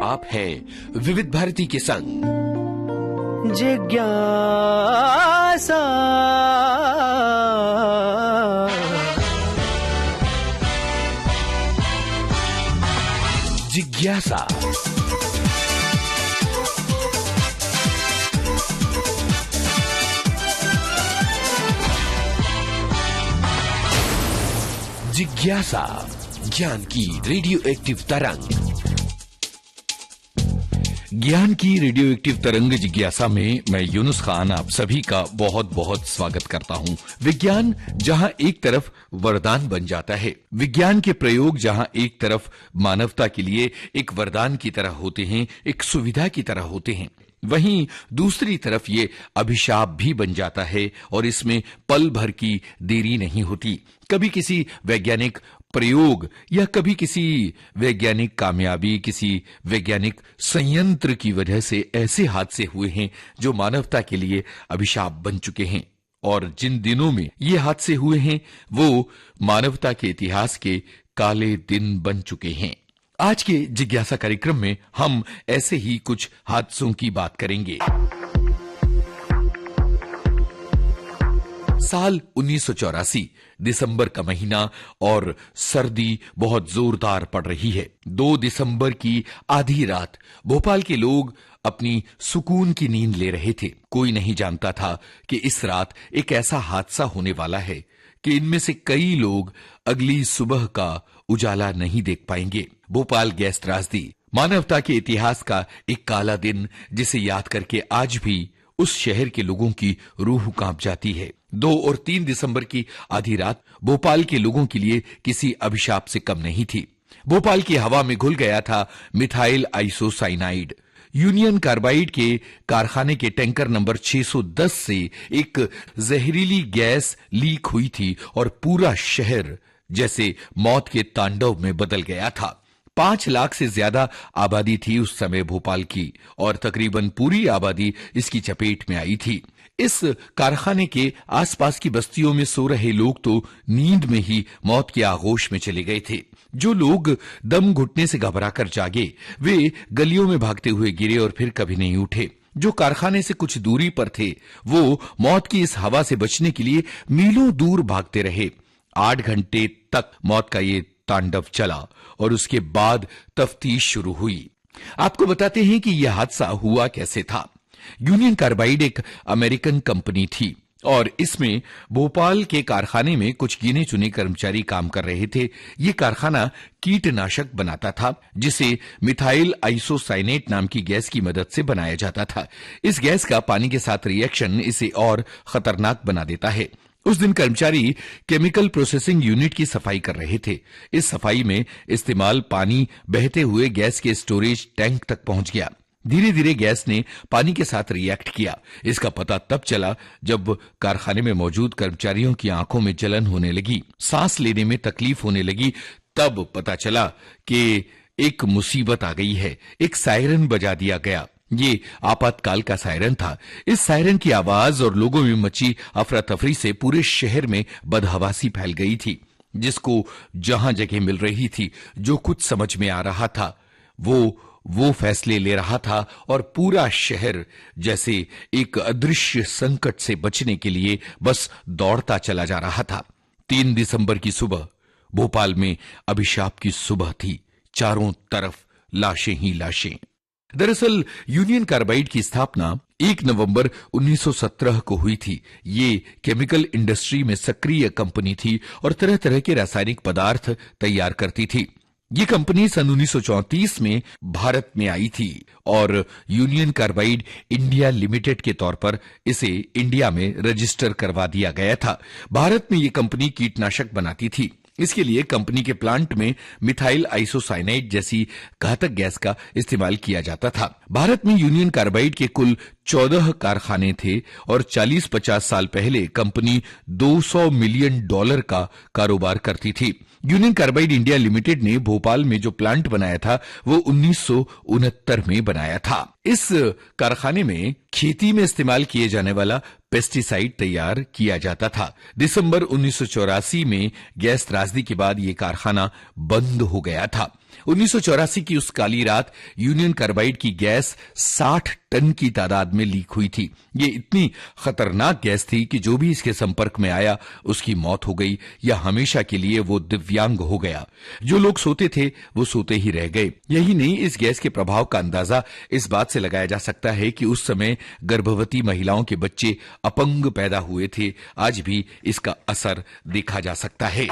आप हैं विविध भारती के संग। जिज्ञासा जिज्ञासा जिज्ञासा, ज्ञान की रेडियो एक्टिव तरंग। ज्ञान की रेडियो एक्टिव तरंग जिज्ञासा में मैं यूनुस खान आप सभी का बहुत बहुत स्वागत करता हूं। विज्ञान जहां एक तरफ वरदान बन जाता है, विज्ञान के प्रयोग जहां एक तरफ मानवता के लिए एक वरदान की तरह होते हैं, एक सुविधा की तरह होते हैं, वहीं दूसरी तरफ ये अभिशाप भी बन जाता है और इसमें पल भर की देरी नहीं होती। कभी किसी वैज्ञानिक प्रयोग या कभी किसी वैज्ञानिक कामयाबी, किसी वैज्ञानिक संयंत्र की वजह से ऐसे हादसे हुए हैं जो मानवता के लिए अभिशाप बन चुके हैं। और जिन दिनों में ये हादसे हुए हैं वो मानवता के इतिहास के काले दिन बन चुके हैं। आज के जिज्ञासा कार्यक्रम में हम ऐसे ही कुछ हादसों की बात करेंगे। साल 1984, दिसंबर का महीना और सर्दी बहुत जोरदार पड़ रही है। 2 दिसंबर की आधी रात भोपाल के लोग अपनी सुकून की नींद ले रहे थे। कोई नहीं जानता था कि इस रात एक ऐसा हादसा होने वाला है कि इनमें से कई लोग अगली सुबह का उजाला नहीं देख पाएंगे। भोपाल गैस त्रासदी, मानवता के इतिहास का एक काला दिन जिसे याद करके आज भी उस शहर के लोगों की रूह कांप जाती है। 2 और 3 दिसंबर की आधी रात भोपाल के लोगों के लिए किसी अभिशाप से कम नहीं थी। भोपाल की हवा में घुल गया था मिथाइल आइसोसाइनाइड। यूनियन कार्बाइड के कारखाने के टैंकर नंबर 610 से एक जहरीली गैस लीक हुई थी और पूरा शहर जैसे मौत के तांडव में बदल गया था। 5 लाख से ज्यादा आबादी थी उस समय भोपाल की और तकरीबन पूरी आबादी इसकी चपेट में आई थी। इस कारखाने के आसपास की बस्तियों में सो रहे लोग तो नींद में ही मौत के आगोश में चले गए थे। जो लोग दम घुटने से घबराकर जागे वे गलियों में भागते हुए गिरे और फिर कभी नहीं उठे। जो कारखाने से कुछ दूरी पर थे वो मौत की इस हवा से बचने के लिए मीलों दूर भागते रहे। 8 घंटे तक मौत का ये तांडव चला और उसके बाद तफ्तीश शुरू हुई। आपको बताते हैं कि यह हादसा हुआ कैसे था। यूनियन कार्बाइड एक अमेरिकन कंपनी थी और इसमें भोपाल के कारखाने में कुछ गिने चुने कर्मचारी काम कर रहे थे। ये कारखाना कीटनाशक बनाता था जिसे मिथाइल आइसोसाइनेट नाम की गैस की मदद से बनाया जाता था। इस गैस का पानी के साथ रिएक्शन इसे और खतरनाक बना देता है। उस दिन कर्मचारी केमिकल प्रोसेसिंग यूनिट की सफाई कर रहे थे। इस सफाई में इस्तेमाल पानी बहते हुए गैस के स्टोरेज टैंक तक पहुंच गया। धीरे धीरे गैस ने पानी के साथ रिएक्ट किया। इसका पता तब चला जब कारखाने में मौजूद कर्मचारियों की आंखों में जलन होने लगी, सांस लेने में तकलीफ होने लगी। तब पता चला कि एक मुसीबत आ गई है। एक सायरन बजा दिया गया। ये आपातकाल का सायरन था। इस सायरन की आवाज और लोगों में मची अफरा तफरी से पूरे शहर में बदहवासी फैल गई थी। जिसको जहां जगह मिल रही थी, जो कुछ समझ में आ रहा था वो फैसले ले रहा था और पूरा शहर जैसे एक अदृश्य संकट से बचने के लिए बस दौड़ता चला जा रहा था। 3 दिसंबर की सुबह भोपाल में अभिशाप की सुबह थी। चारों तरफ लाशें ही लाशें। दरअसल यूनियन कार्बाइड की स्थापना 1 नवंबर 1917 को हुई थी। ये केमिकल इंडस्ट्री में सक्रिय कंपनी थी और तरह तरह के रासायनिक पदार्थ तैयार करती थी। ये कंपनी सन 1934 में भारत में आई थी और यूनियन कार्बाइड इंडिया लिमिटेड के तौर पर इसे इंडिया में रजिस्टर करवा दिया गया था। भारत में ये कंपनी कीटनाशक बनाती थी। इसके लिए कंपनी के प्लांट में मिथाइल आइसोसाइनाइड जैसी घातक गैस का इस्तेमाल किया जाता था। भारत में यूनियन कार्बाइड के कुल 14 कारखाने थे और 40-50 साल पहले कंपनी $200 मिलियन का कारोबार करती थी। यूनियन कार्बाइड इंडिया लिमिटेड ने भोपाल में जो प्लांट बनाया था वो 1969 में बनाया था। इस कारखाने में खेती में इस्तेमाल किए जाने वाला पेस्टिसाइड तैयार किया जाता था। दिसंबर 1984 में गैस त्रासदी के बाद यह कारखाना बंद हो गया था। 1984 की उस काली रात यूनियन कार्बाइड की गैस 60 टन की तादाद में लीक हुई थी। ये इतनी खतरनाक गैस थी कि जो भी इसके संपर्क में आया उसकी मौत हो गई या हमेशा के लिए वो दिव्यांग हो गया। जो लोग सोते थे वो सोते ही रह गए। यही नहीं, इस गैस के प्रभाव का अंदाजा इस बात से लगाया जा सकता है कि उस समय गर्भवती महिलाओं के बच्चे अपंग पैदा हुए थे। आज भी इसका असर देखा जा सकता है।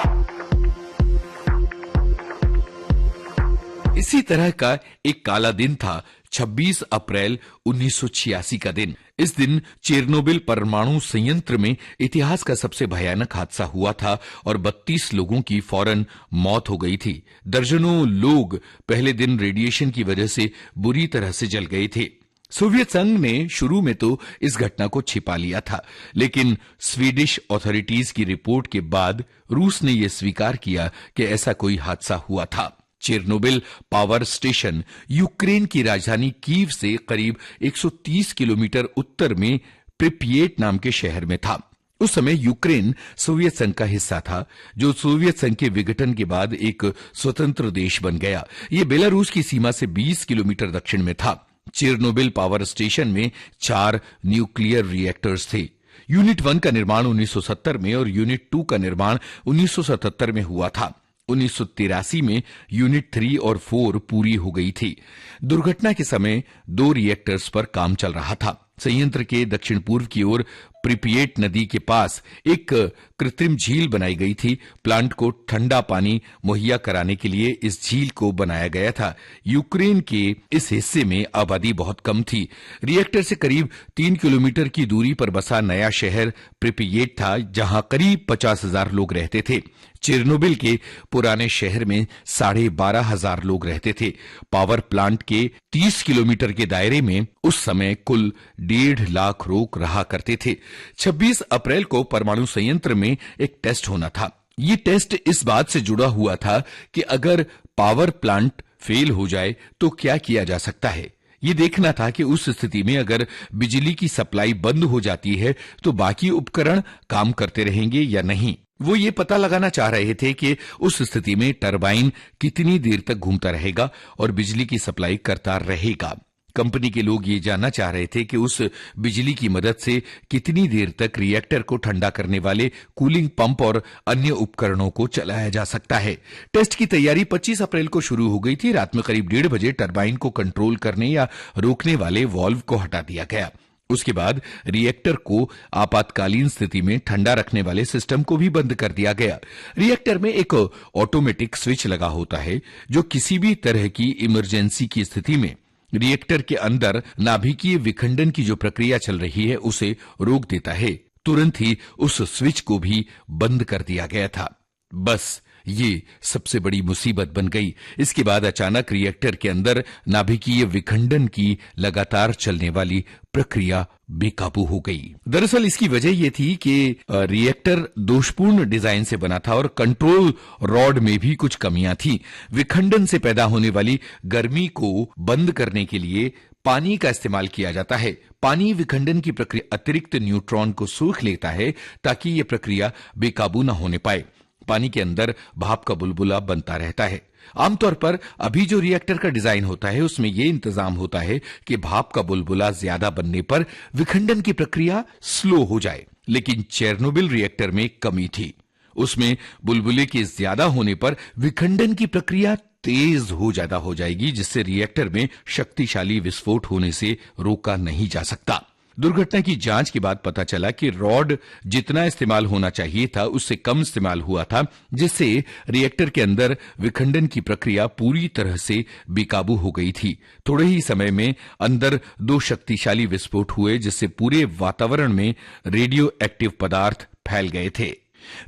इसी तरह का एक काला दिन था 26 अप्रैल 1986 का दिन। इस दिन चेरनोबिल परमाणु संयंत्र में इतिहास का सबसे भयानक हादसा हुआ था और 32 लोगों की फौरन मौत हो गई थी। दर्जनों लोग पहले दिन रेडिएशन की वजह से बुरी तरह से जल गए थे। सोवियत संघ ने शुरू में तो इस घटना को छिपा लिया था, लेकिन स्वीडिश अथॉरिटीज की रिपोर्ट के बाद रूस ने यह स्वीकार किया कि ऐसा कोई हादसा हुआ था। चेरनोबिल पावर स्टेशन यूक्रेन की राजधानी कीव से करीब 130 किलोमीटर उत्तर में प्रिपिएट नाम के शहर में था। उस समय यूक्रेन सोवियत संघ का हिस्सा था, जो सोवियत संघ के विघटन के बाद एक स्वतंत्र देश बन गया। यह बेलारूस की सीमा से 20 किलोमीटर दक्षिण में था। चेरनोबिल पावर स्टेशन में 4 न्यूक्लियर रिएक्टर्स थे। यूनिट 1 का निर्माण 1970 में और यूनिट 2 का निर्माण 1977 में हुआ था। 1983 में यूनिट 3 और 4 पूरी हो गई थी। दुर्घटना के समय 2 रिएक्टर्स पर काम चल रहा था। संयंत्र के दक्षिण पूर्व की ओर प्रिपिएट नदी के पास एक कृत्रिम झील बनाई गई थी। प्लांट को ठंडा पानी मुहैया कराने के लिए इस झील को बनाया गया था। यूक्रेन के इस हिस्से में आबादी बहुत कम थी। रिएक्टर से करीब 3 किलोमीटर की दूरी पर बसा नया शहर प्रिपिएट था, जहां करीब 50,000 लोग रहते थे। चेरनोबिल के पुराने शहर में 12,500 लोग रहते थे। पावर प्लांट के 30 किलोमीटर के दायरे में उस समय कुल 1.5 लाख लोग रहा करते थे। 26 अप्रैल को परमाणु संयंत्र में एक टेस्ट होना था। ये टेस्ट इस बात से जुड़ा हुआ था कि अगर पावर प्लांट फेल हो जाए तो क्या किया जा सकता है। ये देखना था कि उस स्थिति में अगर बिजली की सप्लाई बंद हो जाती है तो बाकी उपकरण काम करते रहेंगे या नहीं। वो ये पता लगाना चाह रहे थे कि उस स्थिति में टरबाइन कितनी देर तक घूमता रहेगा और बिजली की सप्लाई करता रहेगा। कंपनी के लोग ये जानना चाह रहे थे कि उस बिजली की मदद से कितनी देर तक रिएक्टर को ठंडा करने वाले कूलिंग पंप और अन्य उपकरणों को चलाया जा सकता है। टेस्ट की तैयारी 25 अप्रैल को शुरू हो गई थी। रात में करीब 1:30 बजे टरबाइन को कंट्रोल करने या रोकने वाले वाल्व को हटा दिया गया। उसके बाद रिएक्टर को आपातकालीन स्थिति में ठंडा रखने वाले सिस्टम को भी बंद कर दिया गया। रिएक्टर में एक ऑटोमेटिक स्विच लगा होता है जो किसी भी तरह की इमरजेंसी की स्थिति में रिएक्टर के अंदर नाभिकीय विखंडन की जो प्रक्रिया चल रही है उसे रोक देता है। तुरंत ही उस स्विच को भी बंद कर दिया गया था। बस ये सबसे बड़ी मुसीबत बन गई। इसके बाद अचानक रिएक्टर के अंदर नाभिकीय विखंडन की लगातार चलने वाली प्रक्रिया बेकाबू हो गई। दरअसल इसकी वजह यह थी कि रिएक्टर दोषपूर्ण डिजाइन से बना था और कंट्रोल रॉड में भी कुछ कमियां थी। विखंडन से पैदा होने वाली गर्मी को बंद करने के लिए पानी का इस्तेमाल किया जाता है। पानी विखंडन की प्रक्रिया अतिरिक्त न्यूट्रॉन को सोख लेता है ताकि यह प्रक्रिया बेकाबू न होने पाए। पानी के अंदर भाप का बुलबुला बनता रहता है। आमतौर पर अभी जो रिएक्टर का डिजाइन होता है उसमें यह इंतजाम होता है कि भाप का बुलबुला ज्यादा बनने पर विखंडन की प्रक्रिया स्लो हो जाए, लेकिन चेरनोबिल रिएक्टर में कमी थी। उसमें बुलबुले के ज्यादा होने पर विखंडन की प्रक्रिया तेज हो ज्यादा हो जाएगी, जिससे रिएक्टर में शक्तिशाली विस्फोट होने से रोका नहीं जा सकता। दुर्घटना की जांच के बाद पता चला कि रॉड जितना इस्तेमाल होना चाहिए था उससे कम इस्तेमाल हुआ था, जिससे रिएक्टर के अंदर विखंडन की प्रक्रिया पूरी तरह से बेकाबू हो गई थी। थोड़े ही समय में अंदर 2 शक्तिशाली विस्फोट हुए, जिससे पूरे वातावरण में रेडियो एक्टिव पदार्थ फैल गए थे।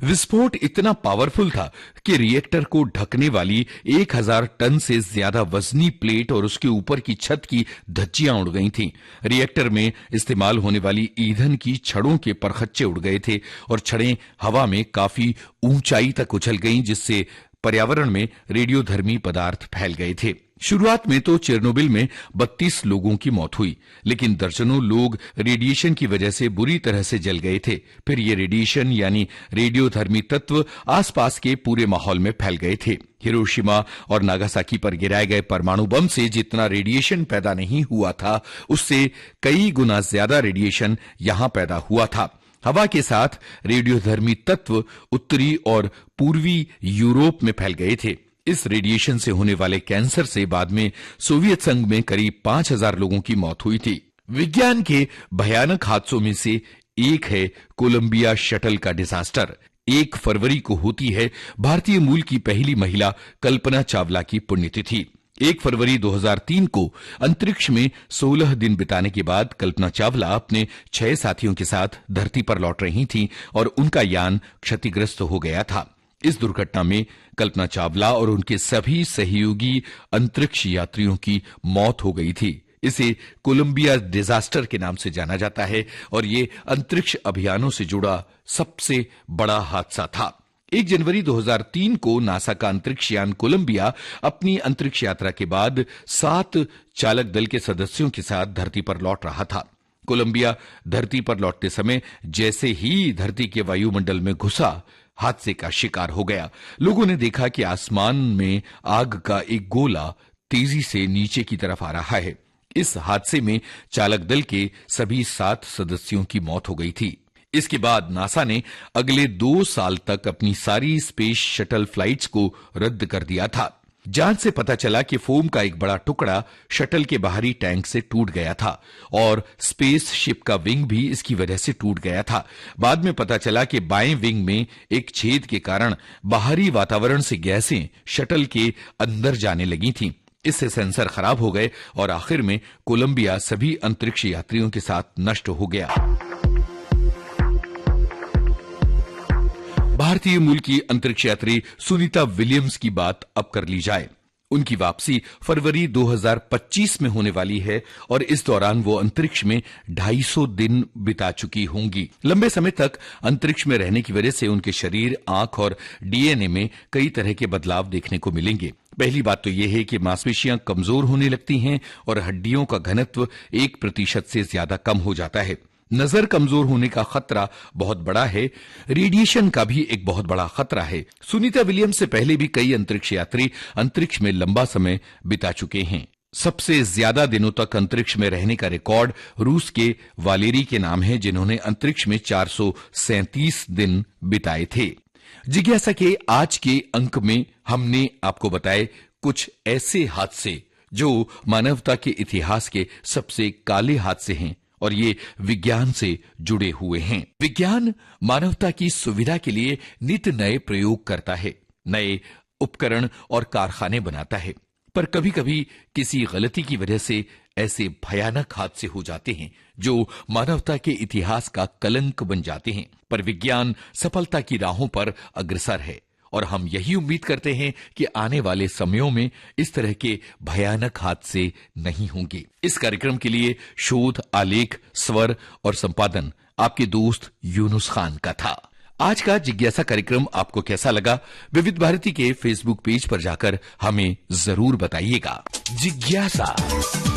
विस्फोट इतना पावरफुल था कि रिएक्टर को ढकने वाली 1000 टन से ज्यादा वजनी प्लेट और उसके ऊपर की छत की धज्जियां उड़ गई थीं। रिएक्टर में इस्तेमाल होने वाली ईंधन की छड़ों के परखच्चे उड़ गए थे और छड़ें हवा में काफी ऊंचाई तक उछल गईं, जिससे पर्यावरण में रेडियोधर्मी पदार्थ फैल गए थे। शुरुआत में तो चेरनोबिल में 32 लोगों की मौत हुई, लेकिन दर्जनों लोग रेडिएशन की वजह से बुरी तरह से जल गए थे। फिर ये रेडिएशन यानी रेडियोधर्मी तत्व आसपास के पूरे माहौल में फैल गए थे। हिरोशिमा और नागासाकी पर गिराए गए परमाणु बम से जितना रेडिएशन पैदा नहीं हुआ था, उससे कई गुना ज्यादा रेडिएशन यहां पैदा हुआ था। हवा के साथ रेडियोधर्मी तत्व उत्तरी और पूर्वी यूरोप में फैल गए थे। इस रेडिएशन से होने वाले कैंसर से बाद में सोवियत संघ में करीब 5000 लोगों की मौत हुई थी। विज्ञान के भयानक हादसों में से एक है कोलंबिया शटल का डिजास्टर। 1 फरवरी को होती है भारतीय मूल की पहली महिला कल्पना चावला की पुण्यतिथि। 1 फरवरी 2003 को अंतरिक्ष में 16 दिन बिताने के बाद कल्पना चावला अपने 6 साथियों के साथ धरती पर लौट रही थीं और उनका यान क्षतिग्रस्त हो गया था। इस दुर्घटना में कल्पना चावला और उनके सभी सहयोगी अंतरिक्ष यात्रियों की मौत हो गई थी। इसे कोलंबिया डिजास्टर के नाम से जाना जाता है और ये अंतरिक्ष अभियानों से जुड़ा सबसे बड़ा हादसा था। 1 जनवरी 2003 को नासा का अंतरिक्ष यान कोलंबिया अपनी अंतरिक्ष यात्रा के बाद 7 चालक दल के सदस्यों के साथ धरती पर लौट रहा था। कोलंबिया धरती पर लौटते समय जैसे ही धरती के वायुमंडल में घुसा, हादसे का शिकार हो गया। लोगों ने देखा कि आसमान में आग का एक गोला तेजी से नीचे की तरफ आ रहा है। इस हादसे में चालक दल के सभी 7 सदस्यों की मौत हो गई थी। इसके बाद नासा ने अगले 2 साल तक अपनी सारी स्पेस शटल फ्लाइट्स को रद्द कर दिया था। जांच से पता चला कि फोम का एक बड़ा टुकड़ा शटल के बाहरी टैंक से टूट गया था और स्पेस शिप का विंग भी इसकी वजह से टूट गया था। बाद में पता चला कि बाएं विंग में एक छेद के कारण बाहरी वातावरण से गैसें शटल के अंदर जाने लगी थीं। इससे सेंसर खराब हो गए और आखिर में कोलंबिया सभी अंतरिक्ष यात्रियों के साथ नष्ट हो गया। भारतीय मूल की अंतरिक्ष यात्री सुनीता विलियम्स की बात अब कर ली जाए। उनकी वापसी फरवरी 2025 में होने वाली है और इस दौरान वो अंतरिक्ष में 250 दिन बिता चुकी होंगी। लंबे समय तक अंतरिक्ष में रहने की वजह से उनके शरीर, आंख और डीएनए में कई तरह के बदलाव देखने को मिलेंगे। पहली बात तो यह है कि मांसपेशियां कमजोर होने लगती हैं और हड्डियों का घनत्व 1% से ज्यादा कम हो जाता है। नजर कमजोर होने का खतरा बहुत बड़ा है। रेडिएशन का भी एक बहुत बड़ा खतरा है। सुनीता विलियम्स से पहले भी कई अंतरिक्ष यात्री अंतरिक्ष में लंबा समय बिता चुके हैं। सबसे ज्यादा दिनों तक अंतरिक्ष में रहने का रिकॉर्ड रूस के वालेरी के नाम है, जिन्होंने अंतरिक्ष में 437 दिन बिताए थे। जिज्ञासा के आज के अंक में हमने आपको बताए कुछ ऐसे हादसे जो मानवता के इतिहास के सबसे काले हादसे हैं और ये विज्ञान से जुड़े हुए हैं। विज्ञान मानवता की सुविधा के लिए नित नए प्रयोग करता है, नए उपकरण और कारखाने बनाता है, पर कभी कभी किसी गलती की वजह से ऐसे भयानक हादसे हो जाते हैं जो मानवता के इतिहास का कलंक बन जाते हैं। पर विज्ञान सफलता की राहों पर अग्रसर है और हम यही उम्मीद करते हैं कि आने वाले समयों में इस तरह के भयानक हादसे नहीं होंगे। इस कार्यक्रम के लिए शोध, आलेख, स्वर और संपादन आपके दोस्त यूनुस खान का था। आज का जिज्ञासा कार्यक्रम आपको कैसा लगा? विविध भारती के फेसबुक पेज पर जाकर हमें जरूर बताइएगा। जिज्ञासा।